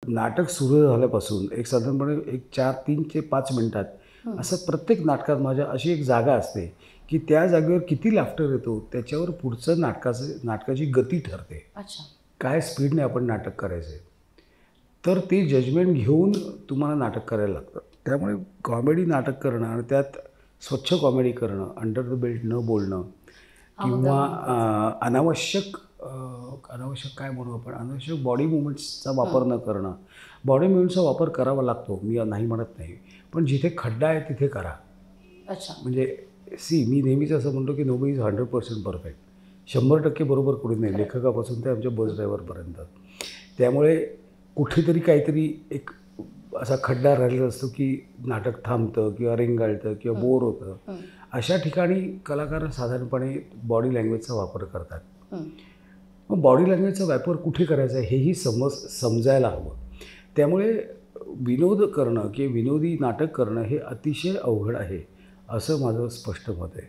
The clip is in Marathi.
नाटक सुरू झाल्यापासून एक साधारणपणे एक 3 ते 5 मिनिटात असं प्रत्येक नाटकात माझ्या अशी एक जागा असते की त्या जागेवर किती लाफ्टर येतो त्याच्यावर पुढचं नाटकाची गती ठरते. अच्छा. काय स्पीडने आपण नाटक करायचं आहे, तर ते जजमेंट घेऊन तुम्हाला नाटक करायला लागतं. त्यामुळे कॉमेडी नाटक करणं आणि त्यात स्वच्छ कॉमेडी करणं, अंडर द बेल्ट न बोलणं किंवा अनावश्यक काय म्हणू आपण, अनावश्यक बॉडी मुवमेंट्सचा वापर न करणं. बॉडी मुवमेंट्सचा वापर करावा लागतो, मी नाही म्हणत नाही, पण जिथे खड्डा आहे तिथे करा. अच्छा. म्हणजे मी नेहमीच असं म्हणतो की नोबडी इज 100% परफेक्ट. 100% बरोबर कोणी नाही, लेखकापासून ते आमच्या बस ड्रायव्हरपर्यंत. त्यामुळे कुठेतरी काहीतरी एक असा खड्डा राहिलेला असतो की नाटक थांबतं किंवा रेंगाळतं किंवा बोर होतं. अशा ठिकाणी कलाकार साधारणपणे बॉडी लँग्वेजचा वापर करतात. मग बॉडी लँग्वेजचा वापर कुठे करायचा हेही समजायला हवं. त्यामुळे विनोद करणं किंवा विनोदी नाटक करणं हे अतिशय अवघड आहे असं माझं स्पष्ट मत आहे.